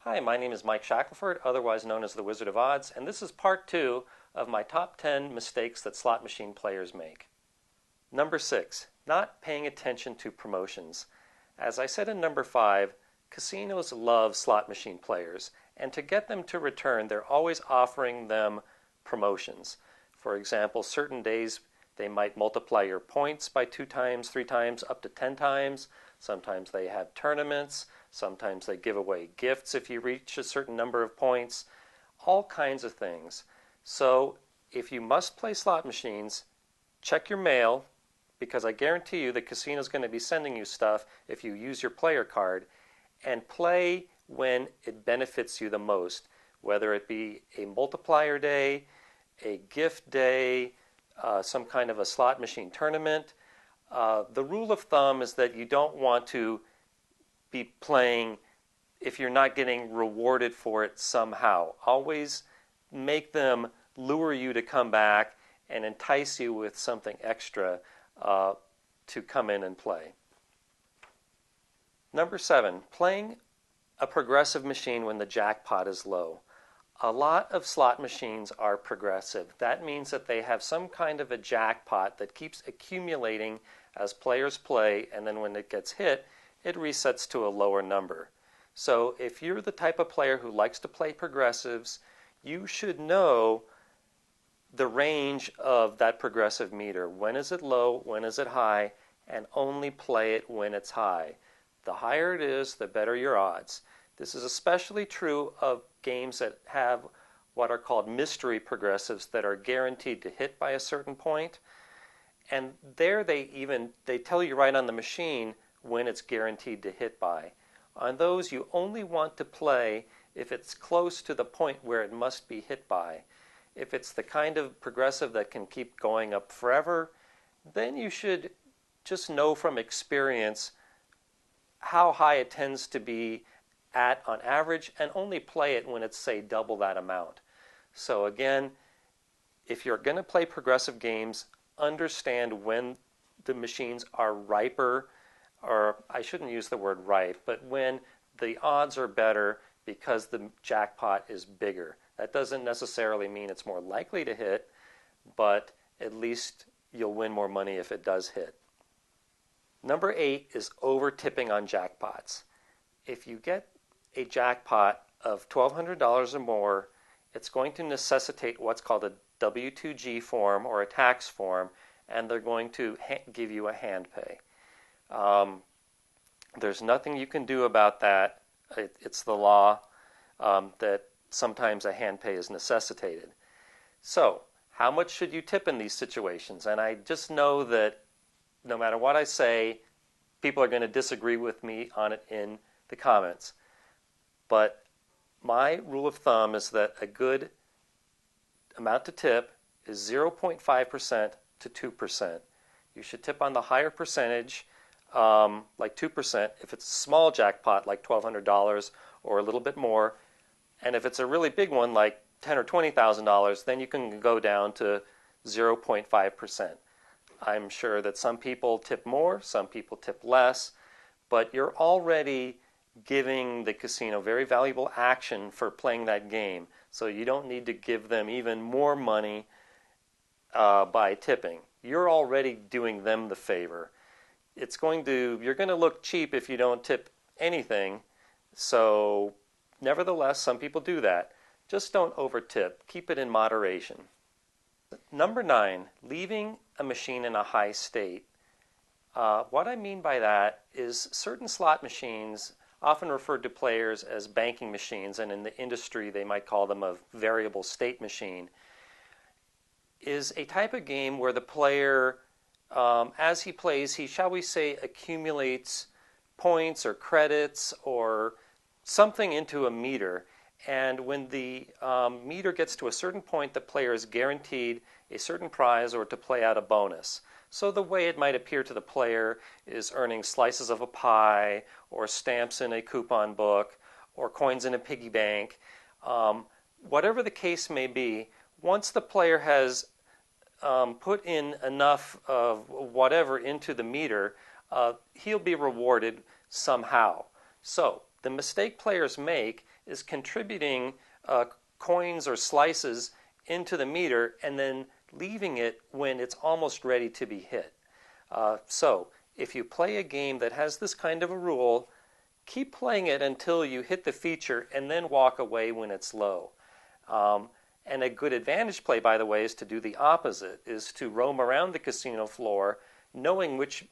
Hi, my name is Mike Shackleford, otherwise known as the Wizard of Odds, and this is part 2 of my top 10 mistakes that slot machine players make. Number 6, not paying attention to promotions. As I said in number 5, casinos love slot machine players, and to get them to return, they're always offering them promotions. For example, certain days they might multiply your points by 2 times, 3 times, up to 10 times. Sometimes they have tournaments. Sometimes they give away gifts if you reach a certain number of points. All kinds of things. So if you must play slot machines, check your mail, because I guarantee you the casino is going to be sending you stuff if you use your player card, and play when it benefits you the most, whether it be a multiplier day, a gift day, some kind of a slot machine tournament. The rule of thumb is that you don't want to be playing if you're not getting rewarded for it somehow. Always make them lure you to come back and entice you with something extra to come in and play. Number 7, playing a progressive machine when the jackpot is low. A lot of slot machines are progressive. That means that they have some kind of a jackpot that keeps accumulating as players play, and then when it gets hit, it resets to a lower number. So if you're the type of player who likes to play progressives, you should know the range of that progressive meter. When is it low? When is it high? And only play it when it's high. The higher it is, the better your odds. This is especially true of games that have what are called mystery progressives that are guaranteed to hit by a certain point. And there they tell you right on the machine when it's guaranteed to hit by. On those, you only want to play if it's close to the point where it must be hit by. If it's the kind of progressive that can keep going up forever, then you should just know from experience how high it tends to be at on average, and only play it when it's, say, double that amount. So again, if you're going to play progressive games, understand when the machines are riper, or I shouldn't use the word ripe, but when the odds are better because the jackpot is bigger. That doesn't necessarily mean it's more likely to hit, but at least you'll win more money if it does hit. Number 8 is over-tipping on jackpots. If you get a jackpot of $1,200 or more, it's going to necessitate what's called a W-2G form or a tax form, and they're going to give you a hand pay. There's nothing you can do about that. It's the law that sometimes a hand pay is necessitated. So, how much should you tip in these situations? And I just know that no matter what I say, people are going to disagree with me on it in the comments. But my rule of thumb is that a good amount to tip is 0.5% to 2%. You should tip on the higher percentage, like 2%, if it's a small jackpot like $1,200 or a little bit more. And if it's a really big one like $10,000 or $20,000, then you can go down to 0.5%. I'm sure that some people tip more, some people tip less, but you're already giving the casino very valuable action for playing that game, so you don't need to give them even more money by tipping. You're already doing them the favor. You're going to look cheap if you don't tip anything, so nevertheless, some people do that. Just don't over-tip. Keep it in moderation. Number 9, leaving a machine in a high state. What I mean by that is certain slot machines, often referred to players as banking machines, and in the industry they might call them a variable state machine, is a type of game where the player, as he plays, he, shall we say, accumulates points or credits or something into a meter. And when the meter gets to a certain point, the player is guaranteed a certain prize or to play out a bonus. So the way it might appear to the player is earning slices of a pie or stamps in a coupon book or coins in a piggy bank. Whatever the case may be, once the player has put in enough of whatever into the meter, he'll be rewarded somehow. So the mistake players make is contributing coins or slices into the meter and then leaving it when it's almost ready to be hit. So if you play a game that has this kind of a rule, keep playing it until you hit the feature and then walk away when it's low. And a good advantage play, by the way, is to do the opposite, is to roam around the casino floor knowing which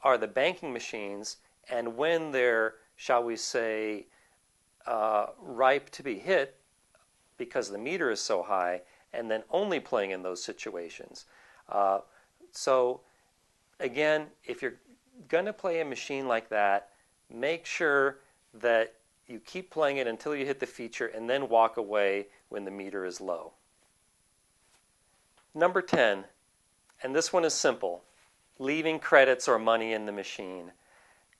are the banking machines and when they're, shall we say, ripe to be hit because the meter is so high, and then only playing in those situations. So again, if you're going to play a machine like that, make sure that you keep playing it until you hit the feature and then walk away when the meter is low. Number 10, and this one is simple, leaving credits or money in the machine.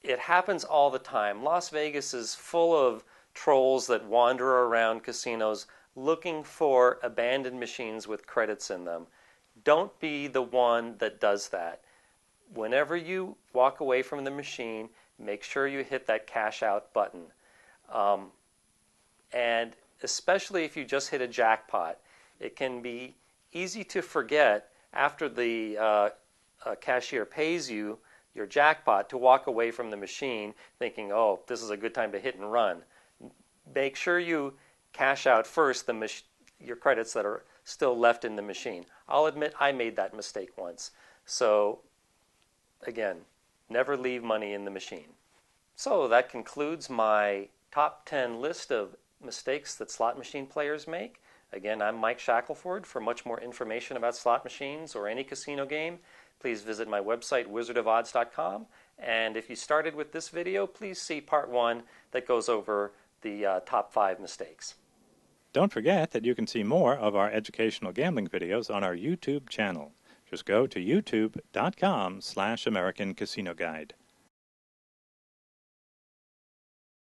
It happens all the time. Las Vegas is full of trolls that wander around casinos looking for abandoned machines with credits in them. Don't be the one that does that. Whenever you walk away from the machine, make sure you hit that cash out button. And especially if you just hit a jackpot, it can be easy to forget after the cashier pays you your jackpot to walk away from the machine thinking, oh, this is a good time to hit and run. Make sure you cash out first your credits that are still left in the machine. I'll admit I made that mistake once. So again, never leave money in the machine. So that concludes my top 10 list of mistakes that slot machine players make. Again, I'm Mike Shackleford. For much more information about slot machines or any casino game, please visit my website, wizardofodds.com. And if you started with this video, please see part 1 that goes over the top 5 mistakes. Don't forget that you can see more of our educational gambling videos on our YouTube channel. Just go to youtube.com/American Casino Guide.